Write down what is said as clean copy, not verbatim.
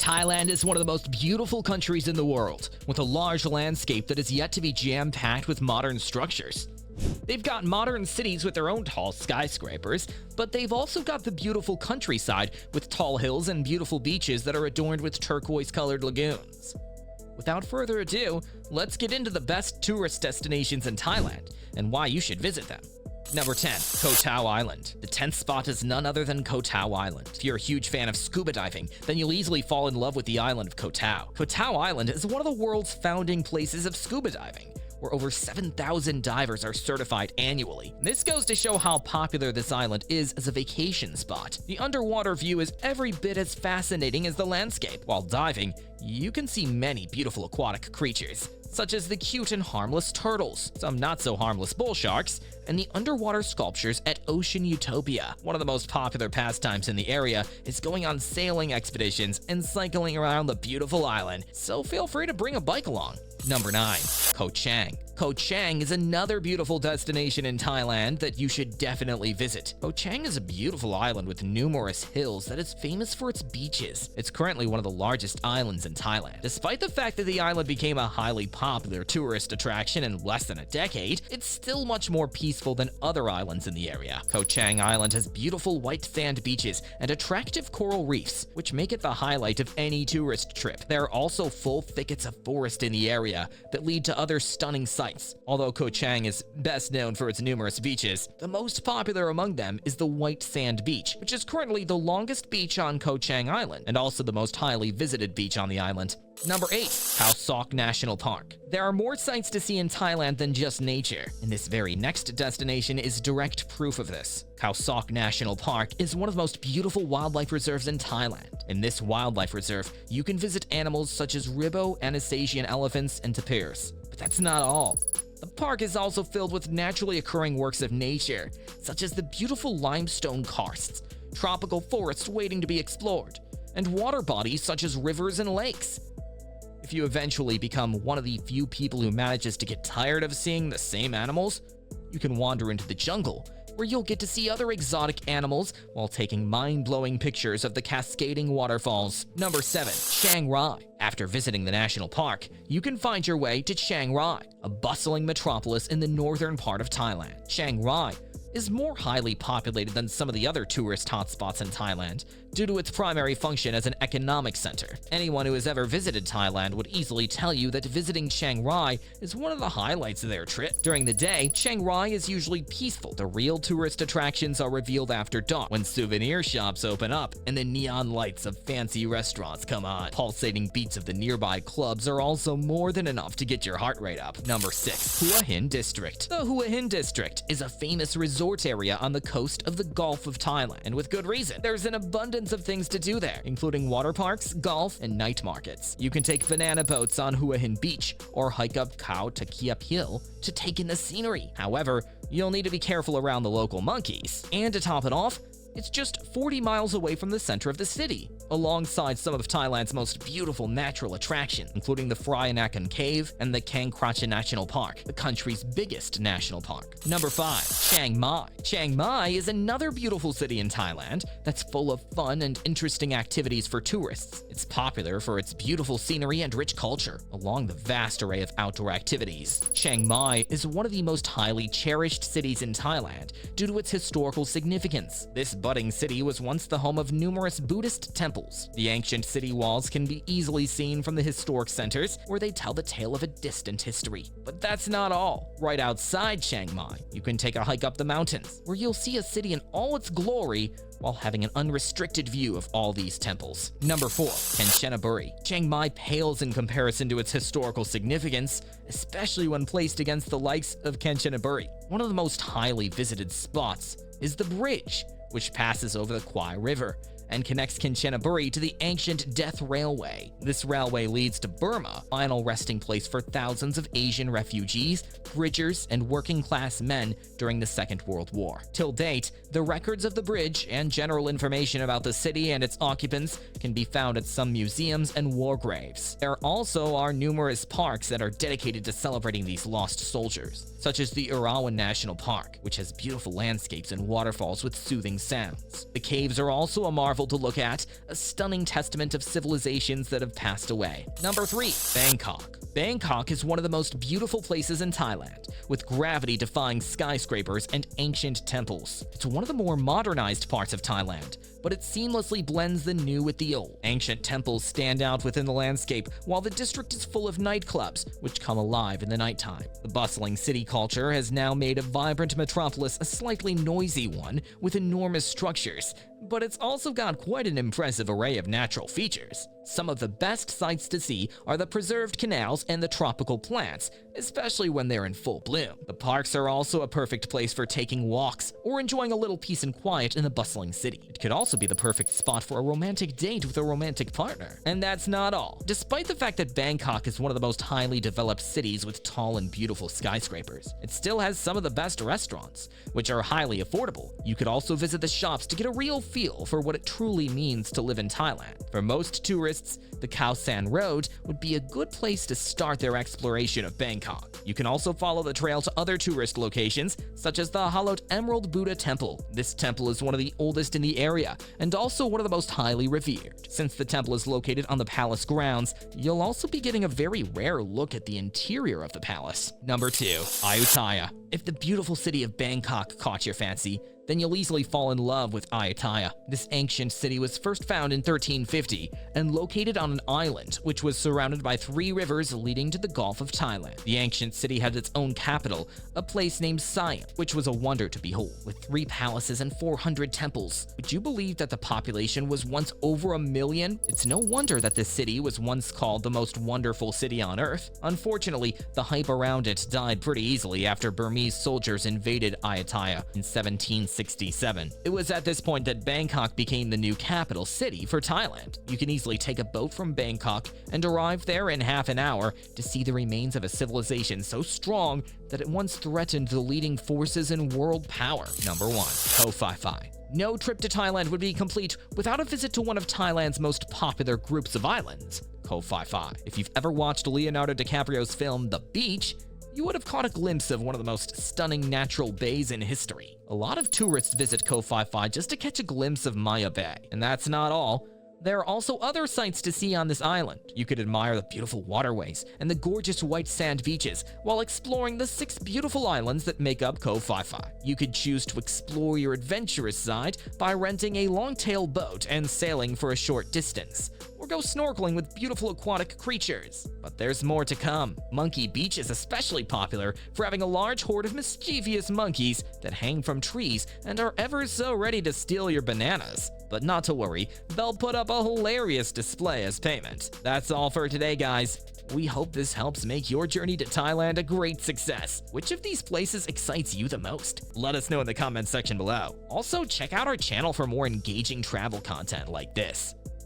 Thailand is one of the most beautiful countries in the world, with a large landscape that is yet to be jam-packed with modern structures. They've got modern cities with their own tall skyscrapers, but they've also got the beautiful countryside with tall hills and beautiful beaches that are adorned with turquoise-colored lagoons. Without further ado, let's get into the best tourist destinations in Thailand and why you should visit them. Number 10. Koh Tao Island. The 10th spot is none other than Koh Tao Island. If you're a huge fan of scuba diving, then you'll easily fall in love with the island of Koh Tao. Koh Tao Island is one of the world's founding places of scuba diving, where over 7,000 divers are certified annually. This goes to show how popular this island is as a vacation spot. The underwater view is every bit as fascinating as the landscape. While diving, you can see many beautiful aquatic creatures, such as the cute and harmless turtles, some not-so-harmless bull sharks, and the underwater sculptures at Ocean Utopia. One of the most popular pastimes in the area is going on sailing expeditions and cycling around the beautiful island, so feel free to bring a bike along. Number 9. Koh Chang. Koh Chang is another beautiful destination in Thailand that you should definitely visit. Koh Chang is a beautiful island with numerous hills that is famous for its beaches. It's currently one of the largest islands in Thailand. Despite the fact that the island became a highly popular tourist attraction in less than a decade, it's still much more peaceful than other islands in the area. Koh Chang Island has beautiful white sand beaches and attractive coral reefs, which make it the highlight of any tourist trip. There are also full thickets of forest in the area that lead to other stunning sights. Although Koh Chang is best known for its numerous beaches, the most popular among them is the White Sand Beach, which is currently the longest beach on Koh Chang Island, and also the most highly visited beach on the island. Number 8. Khao Sok National Park. There are more sights to see in Thailand than just nature, and this very next destination is direct proof of this. Khao Sok National Park is one of the most beautiful wildlife reserves in Thailand. In this wildlife reserve, you can visit animals such as ribbo, Anastasian elephants, and tapirs. But that's not all. The park is also filled with naturally occurring works of nature, such as the beautiful limestone karsts, tropical forests waiting to be explored, and water bodies such as rivers and lakes. If you eventually become one of the few people who manages to get tired of seeing the same animals, you can wander into the jungle, where you'll get to see other exotic animals while taking mind-blowing pictures of the cascading waterfalls. Number 7. Chiang Rai. After visiting the national park, you can find your way to Chiang Rai, a bustling metropolis in the northern part of Thailand. Chiang Rai is more highly populated than some of the other tourist hotspots in Thailand due to its primary function as an economic center. Anyone who has ever visited Thailand would easily tell you that visiting Chiang Rai is one of the highlights of their trip. During the day, Chiang Rai is usually peaceful. The real tourist attractions are revealed after dawn, when souvenir shops open up and the neon lights of fancy restaurants come on. Pulsating beats of the nearby clubs are also more than enough to get your heart rate up. Number 6. Hua Hin District. The Hua Hin District is a famous resort area on the coast of the Gulf of Thailand, and with good reason. There's an abundance of things to do there, including water parks, golf, and night markets. You can take banana boats on Hua Hin Beach or hike up Khao Takiap Hill to take in the scenery. However, you'll need to be careful around the local monkeys. And to top it off, it's just 40 miles away from the center of the city, alongside some of Thailand's most beautiful natural attractions, including the Phrayanakon Cave and the Kang Kracha National Park, the country's biggest national park. Number 5. Chiang Mai. Chiang Mai is another beautiful city in Thailand that's full of fun and interesting activities for tourists. It's popular for its beautiful scenery and rich culture, along the vast array of outdoor activities. Chiang Mai is one of the most highly cherished cities in Thailand due to its historical significance. This budding city was once the home of numerous Buddhist temples. The ancient city walls can be easily seen from the historic centers, where they tell the tale of a distant history. But that's not all. Right outside Chiang Mai, you can take a hike up the mountains, where you'll see a city in all its glory while having an unrestricted view of all these temples. Number 4. Kanchanaburi. Chiang Mai pales in comparison to its historical significance, especially when placed against the likes of Kanchanaburi. One of the most highly visited spots is the bridge, which passes over the Kwai River and connects Kanchanaburi to the ancient Death Railway. This railway leads to Burma, final resting place for thousands of Asian refugees, bridgers, and working-class men during the Second World War. Till date, the records of the bridge and general information about the city and its occupants can be found at some museums and war graves. There also are numerous parks that are dedicated to celebrating these lost soldiers, such as the Erawan National Park, which has beautiful landscapes and waterfalls with soothing sounds. The caves are also a marvel beautiful to look at, a stunning testament of civilizations that have passed away. Number 3. Bangkok. Bangkok is one of the most beautiful places in Thailand, with gravity-defying skyscrapers and ancient temples. It's one of the more modernized parts of Thailand, but it seamlessly blends the new with the old. Ancient temples stand out within the landscape, while the district is full of nightclubs, which come alive in the nighttime. The bustling city culture has now made a vibrant metropolis a slightly noisy one with enormous structures, but it's also got quite an impressive array of natural features. Some of the best sights to see are the preserved canals and the tropical plants, especially when they're in full bloom. The parks are also a perfect place for taking walks or enjoying a little peace and quiet in the bustling city. It could also be the perfect spot for a romantic date with a romantic partner. And that's not all. Despite the fact that Bangkok is one of the most highly developed cities with tall and beautiful skyscrapers, it still has some of the best restaurants, which are highly affordable. You could also visit the shops to get a real feel for what it truly means to live in Thailand. For most tourists, the Khao San Road would be a good place to start their exploration of Bangkok. You can also follow the trail to other tourist locations, such as the hallowed Emerald Buddha Temple. This temple is one of the oldest in the area, and also one of the most highly revered. Since the temple is located on the palace grounds, you'll also be getting a very rare look at the interior of the palace. Number 2. Ayutthaya. If the beautiful city of Bangkok caught your fancy, then you'll easily fall in love with Ayutthaya. This ancient city was first found in 1350 and located on an island which was surrounded by 3 rivers leading to the Gulf of Thailand. The ancient city had its own capital, a place named Siam, which was a wonder to behold, with 3 palaces and 400 temples. Would you believe that the population was once over 1 million? It's no wonder that this city was once called the most wonderful city on earth. Unfortunately, the hype around it died pretty easily after Burmese soldiers invaded Ayutthaya in 1767. It was at this point that Bangkok became the new capital city for Thailand. You can easily take a boat from Bangkok and arrive there in half an hour to see the remains of a civilization so strong that it once threatened the leading forces in world power. Number 1. Koh Tao. No trip to Thailand would be complete without a visit to one of Thailand's most popular groups of islands, Koh Tao. If you've ever watched Leonardo DiCaprio's film The Beach, you would have caught a glimpse of one of the most stunning natural bays in history. A lot of tourists visit Koh Tao just to catch a glimpse of Maya Bay. And that's not all. There are also other sights to see on this island. You could admire the beautiful waterways and the gorgeous white sand beaches while exploring the 6 beautiful islands that make up Koh Tao. You could choose to explore your adventurous side by renting a long-tail boat and sailing for a short distance, or go snorkeling with beautiful aquatic creatures. But there's more to come. Monkey Beach is especially popular for having a large horde of mischievous monkeys that hang from trees and are ever so ready to steal your bananas. But not to worry, they'll put up a hilarious display as payment. That's all for today, guys. We hope this helps make your journey to Thailand a great success. Which of these places excites you the most? Let us know in the comments section below. Also, check out our channel for more engaging travel content like this.